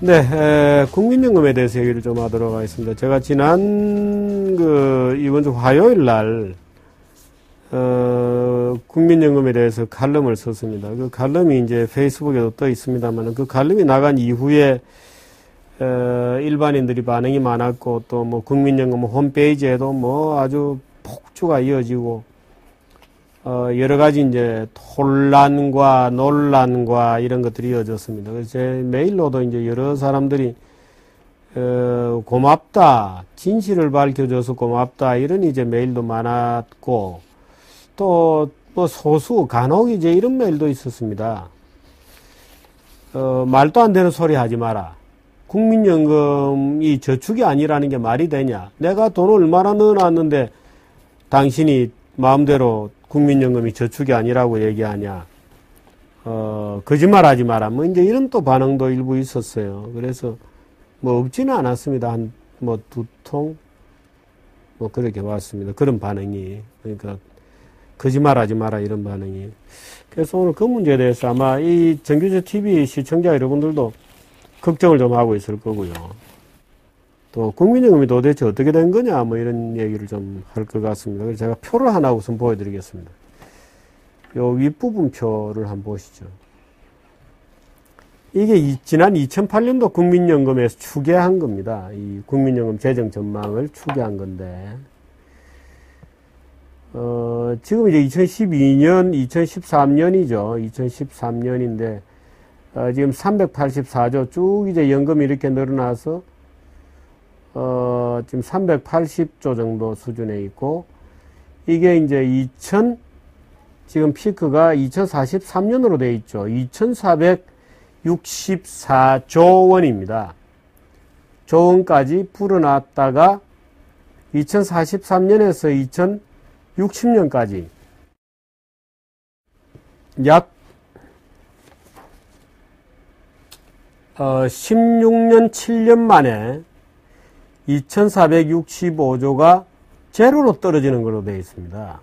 네, 국민연금에 대해서 얘기를 좀 하도록 하겠습니다. 제가 이번 주 화요일 날, 국민연금에 대해서 칼럼을 썼습니다. 그 칼럼이 이제 페이스북에도 떠 있습니다만, 그 칼럼이 나간 이후에, 일반인들이 반응이 많았고, 또 뭐 국민연금 홈페이지에도 뭐 아주 폭주가 이어지고, 여러 가지 이제 혼란과 논란과 이런 것들이 이어졌습니다. 그래서 제 메일로도 이제 여러 사람들이, 고맙다, 진실을 밝혀줘서 고맙다, 이런 이제 메일도 많았고, 또, 뭐 소수, 간혹 이제 이런 메일도 있었습니다. 말도 안 되는 소리 하지 마라. 국민연금이 저축이 아니라는 게 말이 되냐. 내가 돈을 얼마나 넣어놨는데 당신이 마음대로 국민연금이 저축이 아니라고 얘기하냐. 거짓말 하지 마라. 뭐 이제 이런 또 반응도 일부 있었어요. 그래서 뭐 없지는 않았습니다. 한 뭐 2통? 뭐 그렇게 왔습니다. 그런 반응이. 그러니까 거짓말 하지 마라 이런 반응이. 그래서 오늘 그 문제에 대해서 아마 이 정규제 TV 시청자 여러분들도 걱정을 좀 하고 있을 거고요. 또 국민연금이 도대체 어떻게 된 거냐 뭐 이런 얘기를 좀 할 것 같습니다. 그래서 제가 표를 하나 우선 보여드리겠습니다. 요 윗부분 표를 한번 보시죠. 이게 지난 2008년도 국민연금에서 추계한 겁니다. 이 국민연금 재정 전망을 추계한 건데 지금 이제 2012년, 2013년이죠. 2013년인데 지금 384조 쭉 이제 연금이 이렇게 늘어나서 지금 380조 정도 수준에 있고, 이게 이제 지금 피크가 2043년으로 돼 있죠. 2464조 원입니다. 조원까지 불어났다가 2043년에서 2060년까지 약 16년 7년 만에 2465조가 제로로 떨어지는 걸로 되어 있습니다.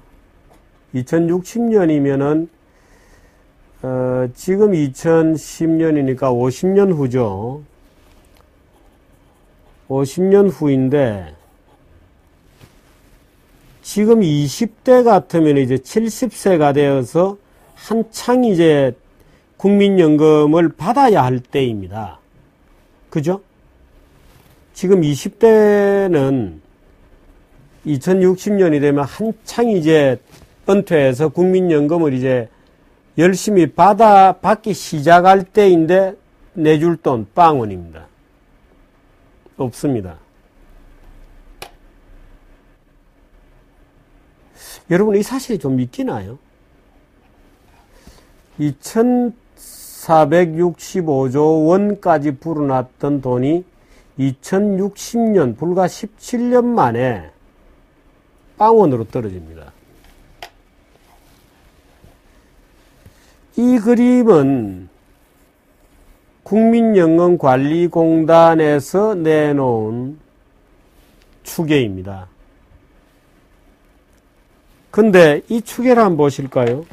2060년이면은 지금 2010년이니까 50년 후죠. 50년 후인데 지금 20대 같으면 이제 70세가 되어서 한창 이제 국민연금을 받아야 할 때입니다. 그죠? 지금 20대는 2060년이 되면 한창 이제 은퇴해서 국민연금을 이제 열심히 받기 시작할 때인데 내줄 돈 빵원입니다. 없습니다. 여러분 이 사실이 좀 믿기나요? 2465조 원까지 불어났던 돈이 2060년 불과 17년 만에 빵원으로 떨어집니다. 이 그림은 국민연금관리공단에서 내놓은 추계입니다. 근데 이 추계를 한번 보실까요?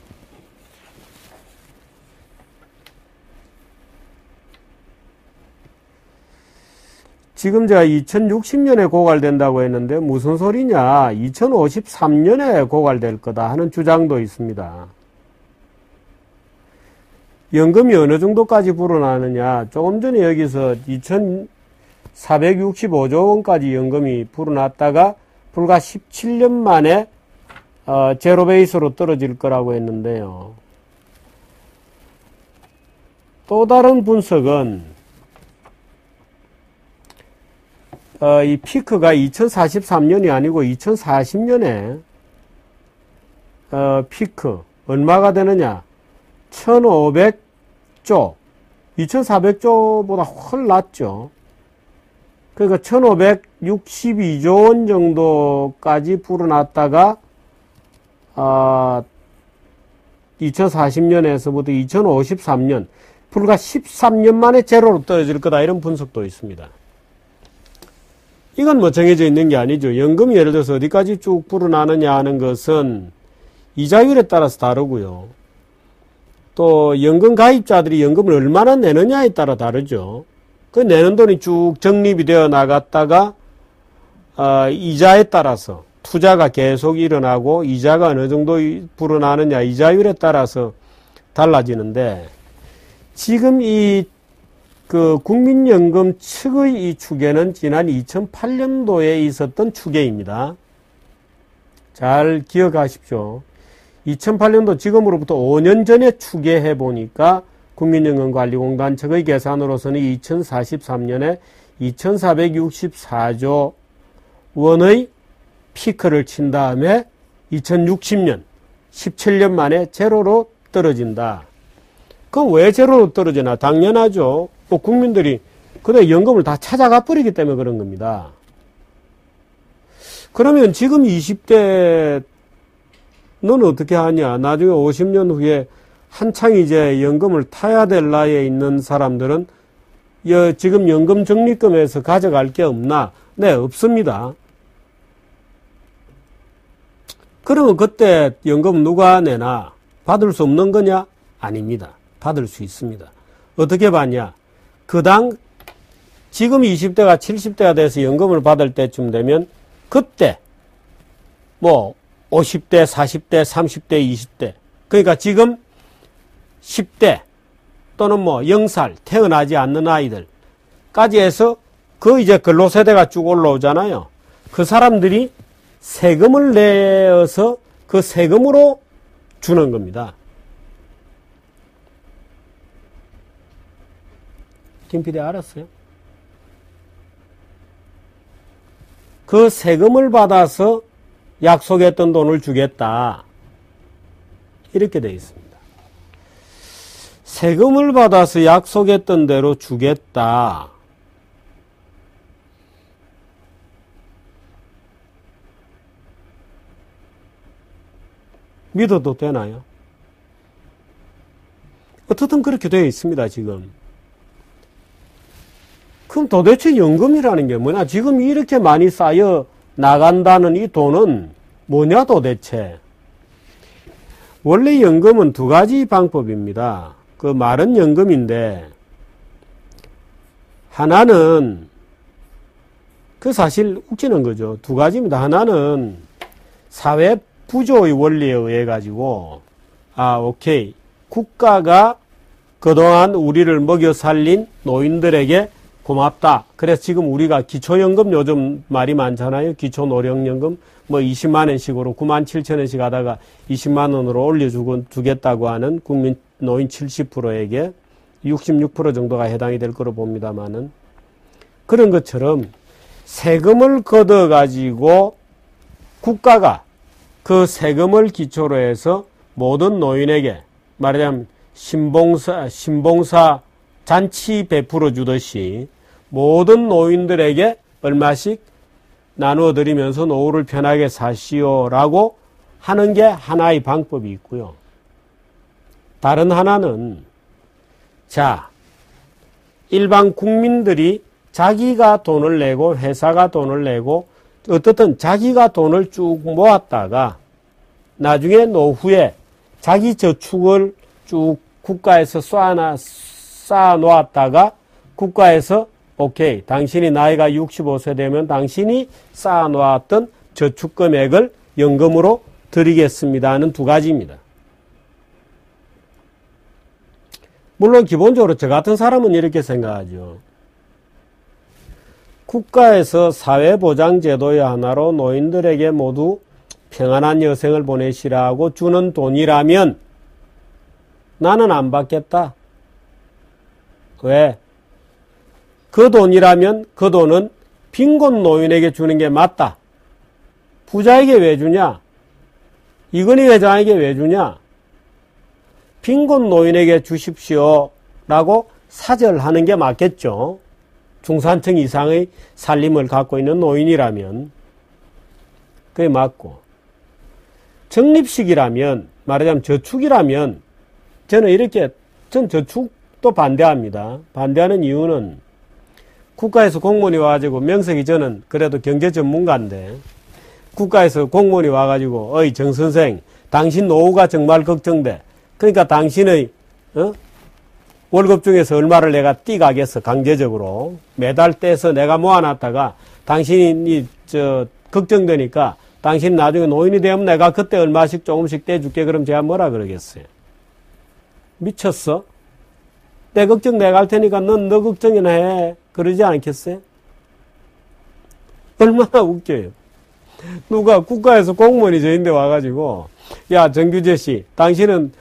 지금 제가 2060년에 고갈된다고 했는데 무슨 소리냐, 2053년에 고갈될 거다 하는 주장도 있습니다. 연금이 어느 정도까지 불어나느냐, 조금 전에 여기서 2465조 원까지 연금이 불어났다가 불과 17년 만에 제로 베이스로 떨어질 거라고 했는데요. 또 다른 분석은 이 피크가 2043년이 아니고 2040년에 피크 얼마가 되느냐, 1500조, 2400조보다 훨 낮죠. 그러니까 1562조 원 정도까지 불어났다가 2040년에서부터 2053년 불과 13년 만에 제로로 떨어질 거다, 이런 분석도 있습니다. 이건 뭐 정해져 있는 게 아니죠. 연금이 예를 들어서 어디까지 쭉 불어나느냐 하는 것은 이자율에 따라서 다르고요. 또 연금 가입자들이 연금을 얼마나 내느냐에 따라 다르죠. 그 내는 돈이 쭉 적립이 되어 나갔다가 이자에 따라서 투자가 계속 일어나고 이자가 어느 정도 불어나느냐 이자율에 따라서 달라지는데 지금 그 국민연금 측의 이 추계는 지난 2008년도에 있었던 추계입니다. 잘 기억하십시오. 2008년도 지금으로부터 5년 전에 추계해 보니까 국민연금관리공단 측의 계산으로서는 2043년에 2464조 원의 피크를 친 다음에 2060년 17년 만에 제로로 떨어진다. 그럼 왜 제로로 떨어지나? 당연하죠. 국민들이 그때 연금을 다 찾아가 버리기 때문에 그런 겁니다. 그러면 지금 20대 넌 어떻게 하냐? 나중에 50년 후에 한창 이제 연금을 타야 될 나이에 있는 사람들은 지금 연금 적립금에서 가져갈 게 없나? 네, 없습니다. 그러면 그때 연금 누가 내나? 받을 수 없는 거냐? 아닙니다. 받을 수 있습니다. 어떻게 받냐? 지금 20대가 70대가 돼서 연금을 받을 때쯤 되면 그때 50대, 40대, 30대, 20대 그러니까 지금 10대 또는 0살 태어나지 않는 아이들까지 해서 이제 근로세대가 쭉 올라오잖아요. 그 사람들이 세금을 내어서 그 세금으로 주는 겁니다. 김 PD 알았어요? 그 세금을 받아서 약속했던 돈을 주겠다. 이렇게 되어 있습니다. 세금을 받아서 약속했던 대로 주겠다. 믿어도 되나요? 어떻든 그렇게 되어 있습니다, 지금. 그럼 도대체 연금이라는 게 뭐냐? 지금 이렇게 많이 쌓여 나간다는 이 돈은 뭐냐 도대체? 원래 연금은 두 가지 방법입니다. 그 말은 연금인데 하나는 사실 웃기는 거죠. 두 가지입니다. 하나는 사회 부조의 원리에 의해 가지고 오케이. 국가가 그동안 우리를 먹여 살린 노인들에게 고맙다. 그래서 지금 우리가 기초연금 요즘 말이 많잖아요. 기초노령연금 20만 원씩으로 9만 7천 원씩 하다가 20만 원으로 올려주겠다고 하는 국민 노인 70%에게 66% 정도가 해당이 될 거로 봅니다만은 그런 것처럼 세금을 걷어가지고 국가가 그 세금을 기초로 해서 모든 노인에게 말하자면 신봉사 잔치 베풀어 주듯이 모든 노인들에게 얼마씩 나누어 드리면서 노후를 편하게 사시오라고 하는 게 하나의 방법이 있고요. 다른 하나는 일반 국민들이 자기가 돈을 내고 회사가 돈을 내고 어떻든 자기가 돈을 쭉 모았다가 나중에 노후에 자기 저축을 쭉 국가에서 쌓아 놓았다가 국가에서 오케이, 당신이 나이가 65세 되면 당신이 쌓아 놓았던 저축 금액을 연금으로 드리겠습니다 하는 두 가지입니다. 물론 기본적으로 저 같은 사람은 이렇게 생각하죠. 국가에서 사회보장제도의 하나로 노인들에게 모두 평안한 여생을 보내시라고 주는 돈이라면 나는 안 받겠다. 왜? 그 돈이라면 그 돈은 빈곤 노인에게 주는 게 맞다. 부자에게 왜 주냐? 이건희 회장에게 왜 주냐? 빈곤 노인에게 주십시오 라고 사절하는 게 맞겠죠. 중산층 이상의 살림을 갖고 있는 노인이라면 그게 맞고, 적립식이라면 말하자면 저축이라면 전 저축도 반대합니다. 반대하는 이유는 국가에서 공무원이 와가지고 명색이 저는 그래도 경제 전문가인데 국가에서 공무원이 와가지고 어이 정 선생 당신 노후가 정말 걱정돼. 그러니까 당신의 월급 중에서 얼마를 내가 띠가겠어, 강제적으로. 매달 떼서 내가 모아놨다가 당신이 걱정되니까 당신 나중에 노인이 되면 내가 그때 얼마씩 조금씩 떼줄게. 그럼 제가 뭐라 그러겠어요? 미쳤어? 내 걱정 내가 할 테니까 넌 너 걱정이나 해. 그러지 않겠어요? 얼마나 웃겨요. 누가 국가에서 공무원이 저인데 와가지고, 야, 정규재 씨, 당신은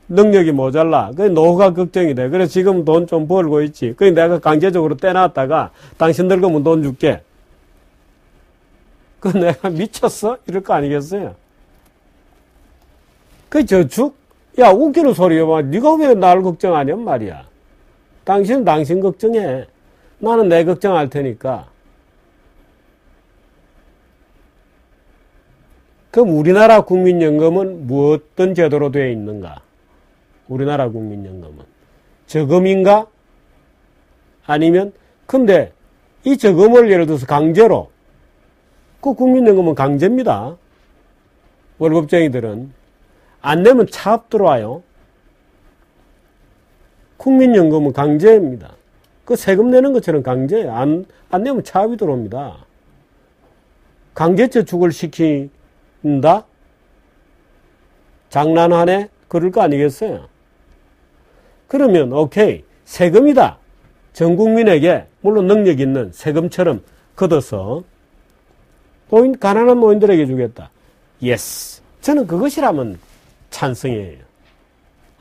능력이 모자라. 그래, 노후가 걱정이 돼. 그래, 지금 돈 좀 벌고 있지. 그래, 내가 강제적으로 떼놨다가 당신 늙으면 돈 줄게. 그 내가 미쳤어? 이럴 거 아니겠어요? 그 저축? 야, 웃기는 소리야. 봐. 네가 왜 나를 걱정하냔 말이야. 당신은 당신 걱정해. 나는 내 걱정할 테니까. 그럼 우리나라 국민연금은 어떤 제도로 되어 있는가? 우리나라 국민연금은 저금인가? 아니면 근데 이 저금을 예를 들어서 강제로, 그 국민연금은 강제입니다. 월급쟁이들은 안 내면 차압 들어와요. 국민연금은 강제입니다. 그 세금 내는 것처럼 강제예요. 안 내면 차압이 들어옵니다. 강제저축을 시킨다? 장난하네? 그럴 거 아니겠어요? 그러면 오케이, 세금이다. 전 국민에게 물론 능력 있는 세금처럼 걷어서 가난한 노인들에게 주겠다. 예스. 저는 그것이라면 찬성이에요.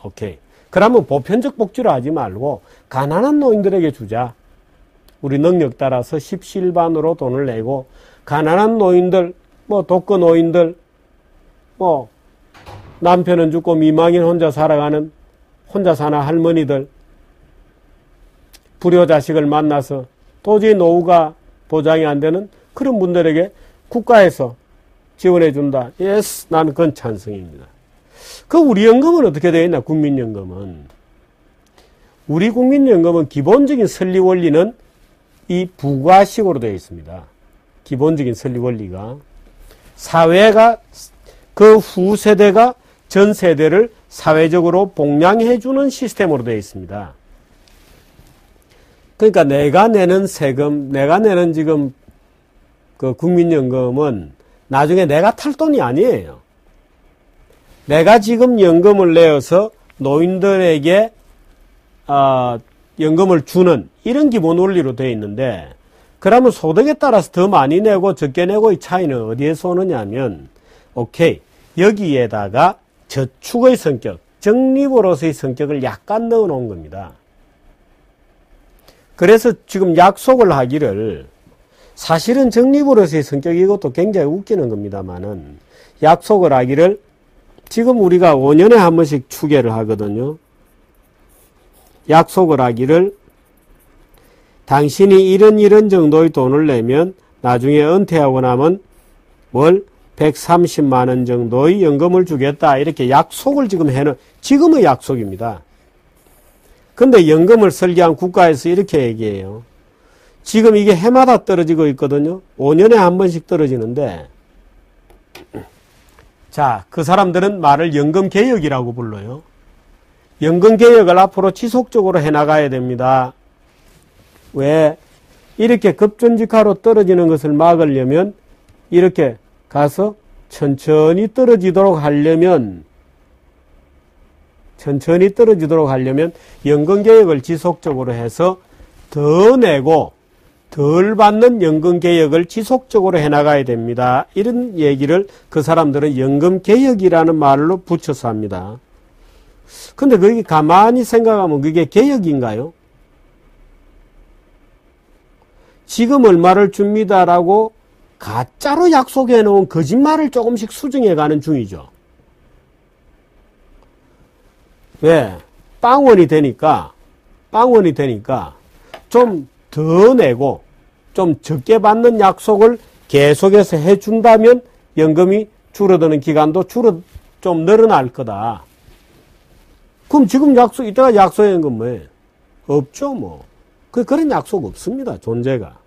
오케이. 그러면 보편적 복지로 하지 말고 가난한 노인들에게 주자. 우리 능력 따라서 십시일반으로 돈을 내고 가난한 노인들, 독거 노인들, 남편은 죽고 미망인 혼자 살아가는 혼자 사는 할머니들, 불효자식을 만나서 도저히 노후가 보장이 안 되는 그런 분들에게 국가에서 지원해 준다. 예스, 나는 그건 찬성입니다. 그 우리 연금은 어떻게 되어 있나? 국민연금은. 우리 국민연금은 기본적인 설립 원리는 이 부가식으로 되어 있습니다. 기본적인 설립 원리가. 사회가, 그 후 세대가 전 세대를 사회적으로 복양해 주는 시스템으로 되어 있습니다. 그러니까 내가 내는 세금, 내가 내는 지금 그 국민연금은 나중에 내가 탈 돈이 아니에요. 내가 지금 연금을 내어서 노인들에게 연금을 주는 이런 기본 원리로 되어 있는데, 그러면 소득에 따라서 더 많이 내고 적게 내고의 차이는 어디에서 오느냐면, 오케이, 여기에다가 저축의 성격, 적립으로서의 성격을 약간 넣어 놓은 겁니다. 그래서 지금 약속을 하기를, 사실은 적립으로서의 성격이 이것도 굉장히 웃기는 겁니다만은, 약속을 하기를 지금 우리가 5년에 한 번씩 추계를 하거든요. 약속을 하기를 당신이 이런 정도의 돈을 내면 나중에 은퇴하고 나면 월 130만 원 정도의 연금을 주겠다. 이렇게 약속을 지금 해놓은, 지금의 약속입니다. 근데 연금을 설계한 국가에서 이렇게 얘기해요. 지금 이게 해마다 떨어지고 있거든요. 5년에 한 번씩 떨어지는데, 자, 그 사람들은 말을 연금개혁이라고 불러요. 연금개혁을 앞으로 지속적으로 해나가야 됩니다. 왜? 이렇게 급전직하로 떨어지는 것을 막으려면 이렇게 가서 천천히 떨어지도록 하려면 연금개혁을 지속적으로 해서 더 내고 덜 받는 연금개혁을 지속적으로 해나가야 됩니다. 이런 얘기를 그 사람들은 연금개혁이라는 말로 붙여서 합니다. 근데 그게 가만히 생각하면 그게 개혁인가요? 지금 얼마를 줍니다라고 가짜로 약속해 놓은 거짓말을 조금씩 수정해 가는 중이죠. 왜? 빵원이 되니까 좀 더 내고 좀 적게 받는 약속을 계속해서 해준다면 연금이 줄어드는 기간도 좀 늘어날 거다. 그럼 지금 이때가 약속한 건 뭐예요? 없죠, 뭐. 그런 약속 없습니다, 존재가.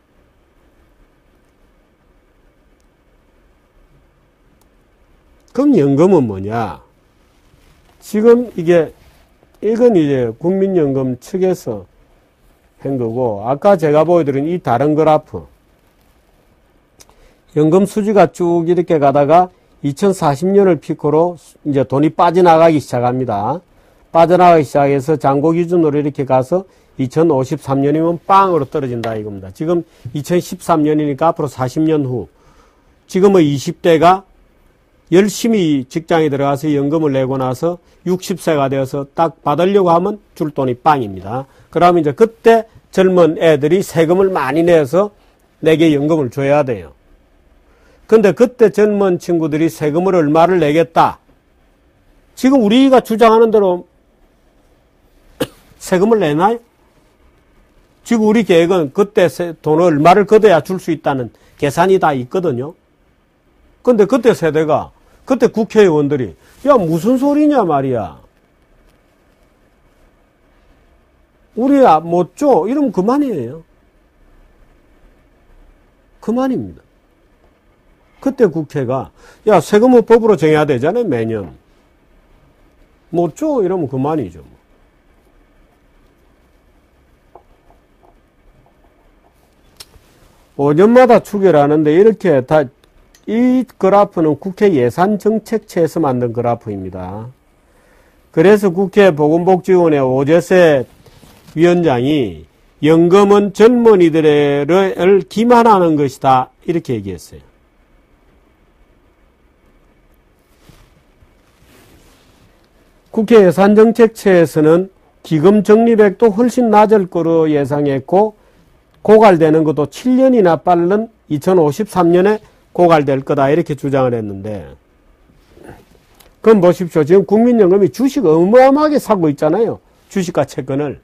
그럼 연금은 뭐냐? 지금 이게 이건 이제 국민연금 측에서 한 거고, 아까 제가 보여드린 이 다른 그래프, 연금 수지가 쭉 이렇게 가다가 2040년을 피크로 이제 돈이 빠져나가기 시작합니다. 빠져나가기 시작해서 잔고 기준으로 이렇게 가서 2053년이면 빵으로 떨어진다 이겁니다. 지금 2013년이니까 앞으로 40년 후, 지금의 20대가 열심히 직장에 들어가서 연금을 내고 나서 60세가 되어서 딱 받으려고 하면 줄 돈이 빵입니다. 그러면 이제 그때 젊은 애들이 세금을 많이 내서 내게 연금을 줘야 돼요. 근데 그때 젊은 친구들이 세금을 얼마를 내겠다. 지금 우리가 주장하는 대로 세금을 내나요? 지금 우리 계획은 그때 돈을 얼마를 걷어야 줄 수 있다는 계산이 다 있거든요. 근데 그때 세대가, 그때 국회의원들이, 야, 무슨 소리냐 말이야. 우리 못 줘. 이러면 그만이에요. 그만입니다. 그때 국회가, 야, 세금은 법으로 정해야 되잖아요, 매년. 못 줘. 이러면 그만이죠. 5년마다 추계하는데 이렇게 다, 이 그래프는 국회 예산정책처에서 만든 그래프입니다. 그래서 국회 보건복지위원회 오재세 위원장이 연금은 젊은이들을 기만하는 것이다. 이렇게 얘기했어요. 국회 예산정책처에서는 기금 적립액도 훨씬 낮을 거로 예상했고 고갈되는 것도 7년이나 빠른 2053년에 고갈될 거다 이렇게 주장을 했는데, 그럼 보십시오. 지금 국민연금이 주식 어마어마하게 사고 있잖아요. 주식과 채권을.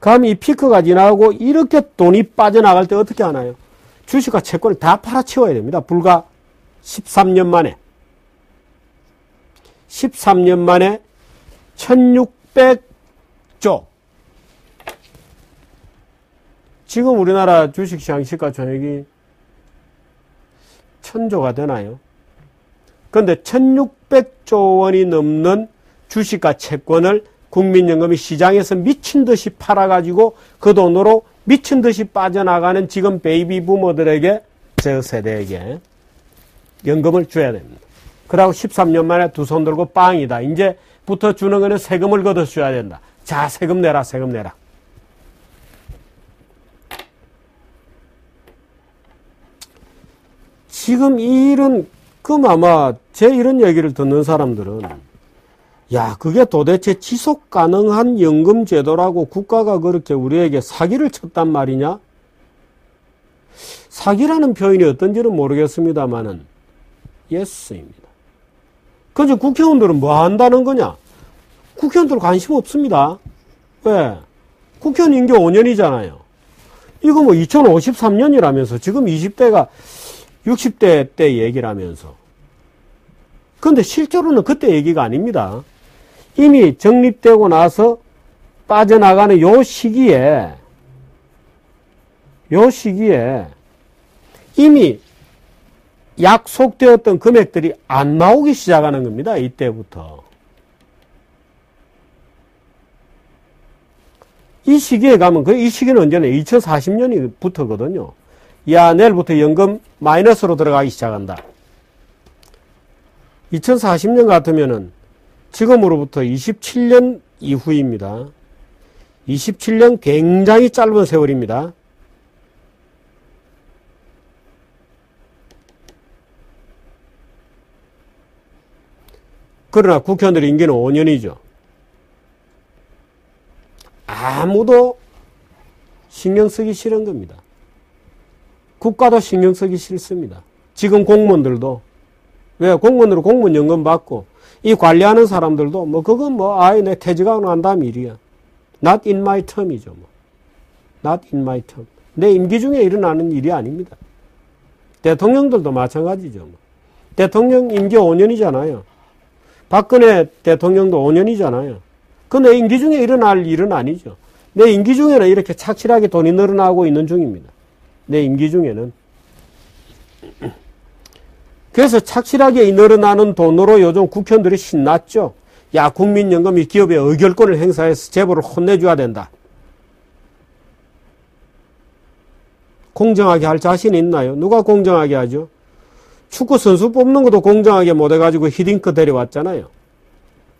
그럼 이 피크가 지나고 이렇게 돈이 빠져나갈 때 어떻게 하나요? 주식과 채권을 다 팔아치워야 됩니다. 불과 13년 만에. 13년 만에 1600조. 지금 우리나라 주식시장 시가총액이 1000조가 되나요? 그런데 1600조 원이 넘는 주식과 채권을 국민연금이 시장에서 미친 듯이 팔아가지고 그 돈으로 미친 듯이 빠져나가는 지금 베이비 부모들에게, 저 세대에게 연금을 줘야 됩니다. 그러고 13년 만에 두 손 들고 빵이다. 이제부터 주는 거는 세금을 걷어줘야 된다. 자, 세금 내라, 세금 내라. 지금 그럼 아마 제 이런 얘기를 듣는 사람들은, 야, 그게 도대체 지속 가능한 연금 제도라고 국가가 그렇게 우리에게 사기를 쳤단 말이냐? 사기라는 표현이 어떤지는 모르겠습니다만은, 예스입니다. 그런데 국회의원들은 뭐 한다는 거냐? 국회의원들 관심 없습니다. 왜? 국회의원 임기 5년이잖아요. 이거 뭐 2053년이라면서 지금 20대가 60대 때 얘기를 하면서. 그런데 실제로는 그때 얘기가 아닙니다. 이미 적립되고 나서 빠져나가는 요 시기에 이미 약속되었던 금액들이 안 나오기 시작하는 겁니다. 이때부터. 이 시기에 가면, 이 시기는 언제나 2040년부터거든요. 야, 내일부터 연금 마이너스로 들어가기 시작한다. 2040년 같으면은 지금으로부터 27년 이후입니다. 27년 굉장히 짧은 세월입니다. 그러나 국회의원들의 임기는 5년이죠. 아무도 신경 쓰기 싫은 겁니다. 국가도 신경 쓰기 싫습니다. 지금 공무원들도. 왜? 공무원으로 공무원연금 받고, 이 관리하는 사람들도, 그건 내 퇴직하고 난 다음 일이야. Not in my term이죠, Not in my term. 내 임기 중에 일어나는 일이 아닙니다. 대통령들도 마찬가지죠, 대통령 임기 5년이잖아요. 박근혜 대통령도 5년이잖아요. 그 내 임기 중에 일어날 일은 아니죠. 내 임기 중에는 이렇게 착실하게 돈이 늘어나고 있는 중입니다. 내 임기 중에는. 그래서 착실하게 늘어나는 돈으로 요즘 국회의원들이 신났죠. 야, 국민연금이 기업의 의결권을 행사해서 재벌을 혼내줘야 된다. 공정하게 할 자신 있나요? 누가 공정하게 하죠? 축구 선수 뽑는 것도 공정하게 못 해가지고 히딩크 데려왔잖아요.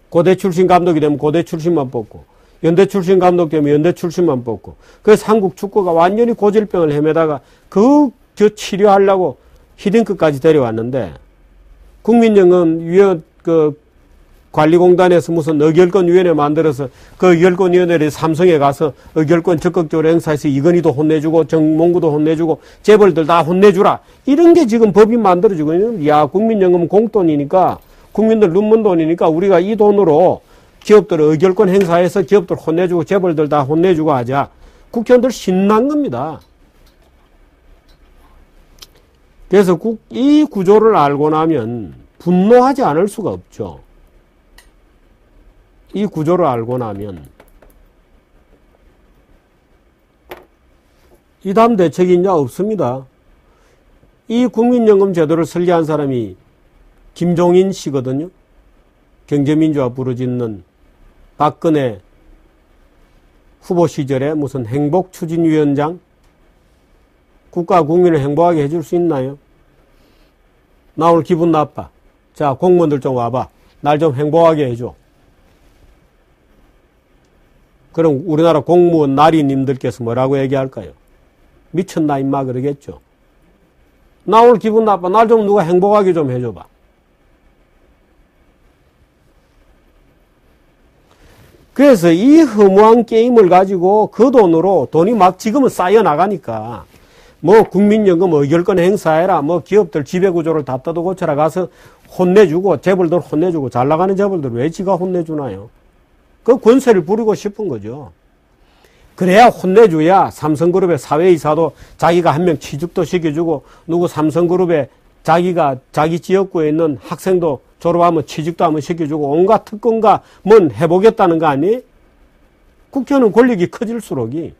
고대 출신 감독이 되면 고대 출신만 뽑고, 연대 출신 감독 되면 연대 출신만 뽑고, 그래서 한국 축구가 완전히 고질병을 헤매다가 저 치료하려고 히딩크까지 데려왔는데, 국민연금 관리공단에서 무슨 의결권위원회 만들어서 그 의결권위원회를 삼성에 가서 의결권 적극적으로 행사해서 이건희도 혼내주고 정몽구도 혼내주고 재벌들 다 혼내주라. 이런 게 지금 법이 만들어지고 있는, 야, 국민연금은 공돈이니까, 국민들 눈먼 돈이니까 우리가 이 돈으로 기업들 의결권 행사해서 기업들 혼내주고 재벌들 다 혼내주고 하자. 국회의원들 신난 겁니다. 그래서 이 구조를 알고 나면 분노하지 않을 수가 없죠. 이 구조를 알고 나면 이 다음 대책이 이제 없습니다. 이 국민연금 제도를 설계한 사람이 김종인 씨거든요. 경제민주화 부르짖는 박근혜 후보 시절에 무슨 행복추진위원장? 국가 국민을 행복하게 해줄 수 있나요? 나 오늘 기분 나빠. 자, 공무원들 좀 와봐. 날 좀 행복하게 해줘. 그럼 우리나라 공무원 나리님들께서 뭐라고 얘기할까요? 미쳤나 임마 그러겠죠. 나 오늘 기분 나빠. 날 좀 누가 행복하게 좀 해줘봐. 그래서 이 허무한 게임을 가지고 그 돈으로 돈이 막 지금은 쌓여 나가니까 뭐 국민연금 의결권 행사해라, 뭐 기업들 지배구조를 다 뜯어고쳐라 가서 혼내주고 재벌들 혼내주고 잘 나가는 재벌들 왜 지가 혼내주나요? 그 권세를 부리고 싶은 거죠. 그래야 혼내줘야 삼성그룹의 사회이사도 자기가 한 명 취직도 시켜주고 누구 삼성그룹에 자기 지역구에 있는 학생도 졸업하면 취직도 한번 시켜주고 온갖 특권과 뭔 해보겠다는 거 아니? 국회의원은 권력이 커질수록이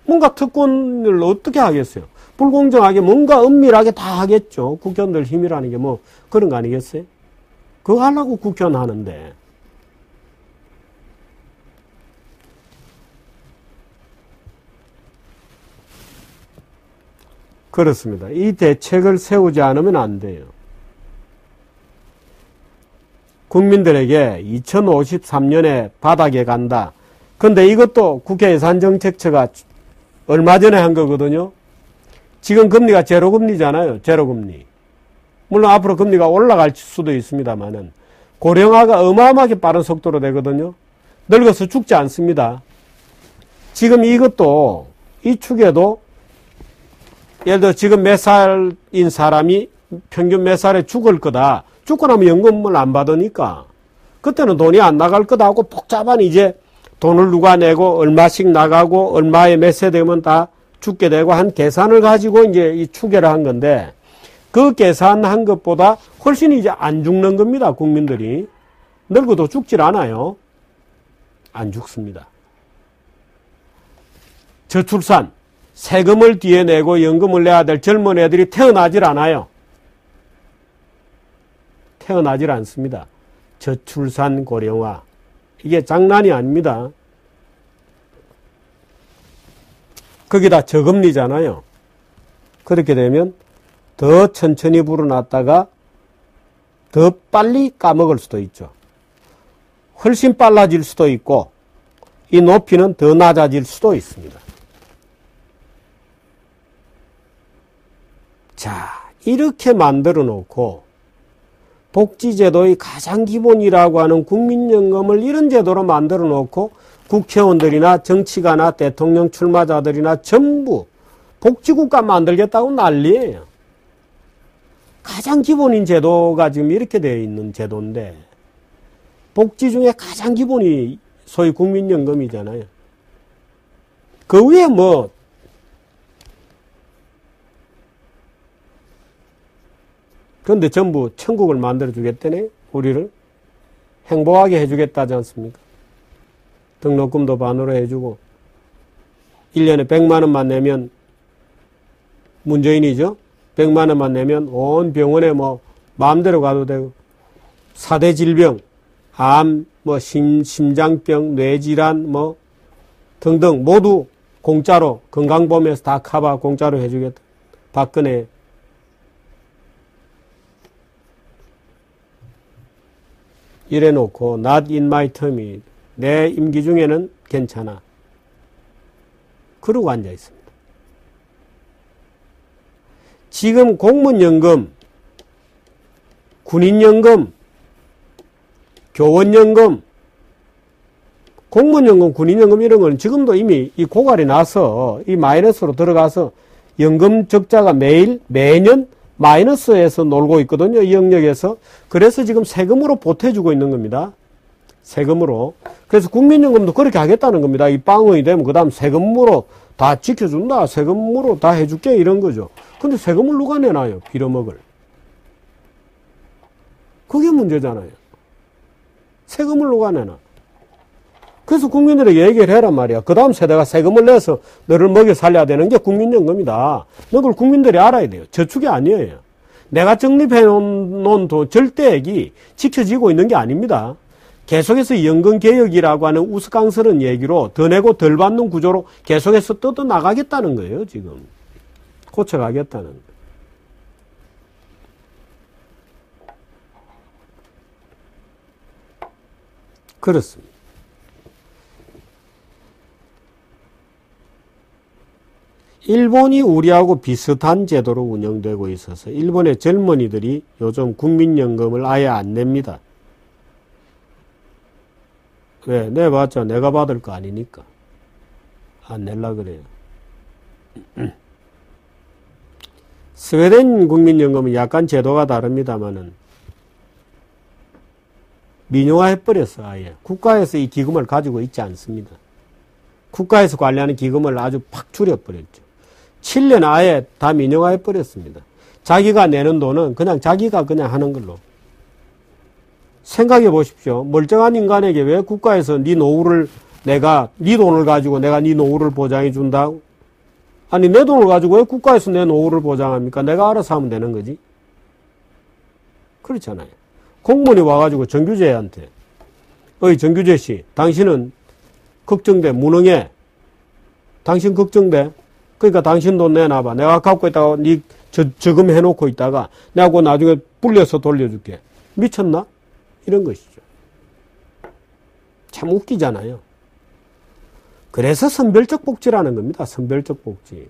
뭔가 특권을 어떻게 하겠어요? 불공정하게 뭔가 은밀하게 다 하겠죠. 국회의원들 힘이라는 게 뭐 그런 거 아니겠어요? 그거 하려고 국회의원 하는데. 그렇습니다. 이 대책을 세우지 않으면 안 돼요. 국민들에게 2053년에 바닥에 간다. 근데 이것도 국회 예산정책처가 얼마 전에 한 거거든요. 지금 금리가 제로금리잖아요. 제로금리. 물론 앞으로 금리가 올라갈 수도 있습니다만은 고령화가 어마어마하게 빠른 속도로 되거든요. 늙어서 죽지 않습니다. 지금 이것도 이 축에도 예를 들어 지금 몇 살인 사람이 평균 몇 살에 죽을 거다. 죽고 나면 연금을 안 받으니까 그때는 돈이 안 나갈 거다 하고 복잡한 이제 돈을 누가 내고 얼마씩 나가고 얼마에 몇 세 되면 다 죽게 되고 한 계산을 가지고 이제 이 추계를 한 건데 그 계산한 것보다 훨씬 이제 안 죽는 겁니다. 국민들이. 늙어도 죽질 않아요. 안 죽습니다. 저출산, 세금을 뒤에 내고 연금을 내야 될 젊은 애들이 태어나질 않아요. 태어나질 않습니다. 저출산 고령화. 이게 장난이 아닙니다. 거기다 저금리잖아요. 그렇게 되면 더 천천히 불어났다가 더 빨리 까먹을 수도 있죠. 훨씬 빨라질 수도 있고 이 높이는 더 낮아질 수도 있습니다. 자, 이렇게 만들어 놓고 복지제도의 가장 기본이라고 하는 국민연금을 이런 제도로 만들어 놓고 국회의원들이나 정치가나 대통령 출마자들이나 전부 복지국가 만들겠다고 난리예요. 가장 기본인 제도가 지금 이렇게 되어 있는 제도인데 복지 중에 가장 기본이 소위 국민연금이잖아요. 그 위에 뭐 그런데 전부 천국을 만들어 주겠다네. 우리를 행복하게 해주겠다지 않습니까? 등록금도 반으로 해주고 1년에 100만 원만 내면 문재인이죠. 100만 원만 내면 온 병원에 뭐 마음대로 가도 되고 4대 질병, 암, 뭐 심장병, 뇌질환 뭐 등등 모두 공짜로 건강보험에서 다 커버 공짜로 해주겠다. 박근혜 이래놓고 not in my term이 내 임기 중에는 괜찮아. 그러고 앉아 있습니다. 지금 공무원연금, 군인연금, 교원연금, 공무원연금, 군인연금 이런 거는 지금도 이미 이 고갈이 나서 이 마이너스로 들어가서 연금 적자가 매년 마이너스에서 놀고 있거든요. 이 영역에서. 그래서 지금 세금으로 보태주고 있는 겁니다. 세금으로. 그래서 국민연금도 그렇게 하겠다는 겁니다. 이 빵원이 되면 그 다음 세금으로 다 지켜준다. 세금으로 다 해줄게. 이런 거죠. 근데 세금을 누가 내놔요? 빌어먹을. 그게 문제잖아요. 세금을 누가 내놔? 그래서 국민들에게 얘기를 해란 말이야. 그 다음 세대가 세금을 내서 너를 먹여 살려야 되는 게 국민연금이다. 그걸 국민들이 알아야 돼요. 저축이 아니에요. 내가 적립해 놓은 절대액이 지켜지고 있는 게 아닙니다. 계속해서 연금개혁이라고 하는 우스꽝스러운 얘기로 더 내고 덜 받는 구조로 계속해서 뜯어나가겠다는 거예요. 지금. 고쳐가겠다는 거예요. 그렇습니다. 일본이 우리하고 비슷한 제도로 운영되고 있어서 일본의 젊은이들이 요즘 국민연금을 아예 안 냅니다. 왜? 내봤자 내가 받을 거 아니니까. 안 낼라 그래요. 스웨덴 국민연금은 약간 제도가 다릅니다만은 민영화해버렸어, 아예. 국가에서 이 기금을 가지고 있지 않습니다. 국가에서 관리하는 기금을 아주 팍 줄여버렸죠. 칠레는 아예 다 민영화해버렸습니다. 자기가 내는 돈은 그냥 자기가 그냥 하는 걸로. 생각해 보십시오. 멀쩡한 인간에게 왜 국가에서 네 노후를 내가 네 돈을 가지고 내가 네 노후를 보장해 준다고? 아니 내 돈을 가지고 왜 국가에서 내 노후를 보장합니까? 내가 알아서 하면 되는 거지. 그렇잖아요. 공무원이 와가지고 정규재한테 어이 정규재 씨 당신은 걱정돼 무능해. 당신 걱정돼. 그러니까 당신 돈 내놔봐. 내가 갖고 있다가 네 저금 해놓고 있다가 내가 그거 나중에 불려서 돌려줄게. 미쳤나? 이런 것이죠. 참 웃기잖아요. 그래서 선별적 복지라는 겁니다. 선별적 복지.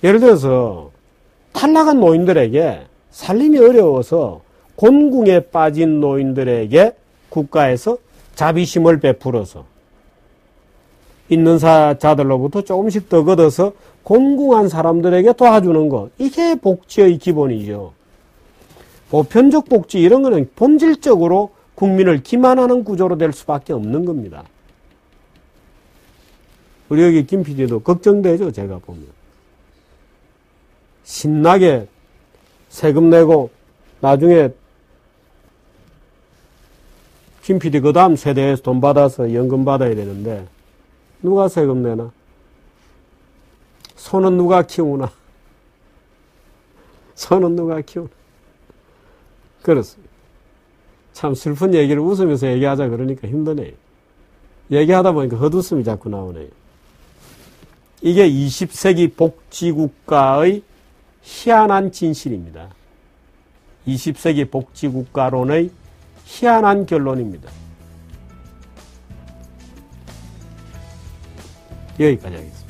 예를 들어서 탈락한 노인들에게 살림이 어려워서 곤궁에 빠진 노인들에게 국가에서 자비심을 베풀어서 있는 자들로부터 조금씩 더 걷어서 곤궁한 사람들에게 도와주는 것. 이게 복지의 기본이죠. 보편적 복지 이런 거는 본질적으로 국민을 기만하는 구조로 될 수밖에 없는 겁니다. 우리 여기 김 PD도 걱정되죠. 제가 보면. 신나게 세금 내고 나중에 김 PD 그 다음 세대에서 돈 받아서 연금 받아야 되는데 누가 세금 내나? 소는 누가 키우나? 소는 누가 키우나? 그렇습니다. 참 슬픈 얘기를 웃으면서 얘기하자 그러니까 힘드네요. 얘기하다 보니까 헛웃음이 자꾸 나오네요. 이게 20세기 복지국가의 희한한 진실입니다. 20세기 복지국가론의 희한한 결론입니다. 여기까지 하겠습니다.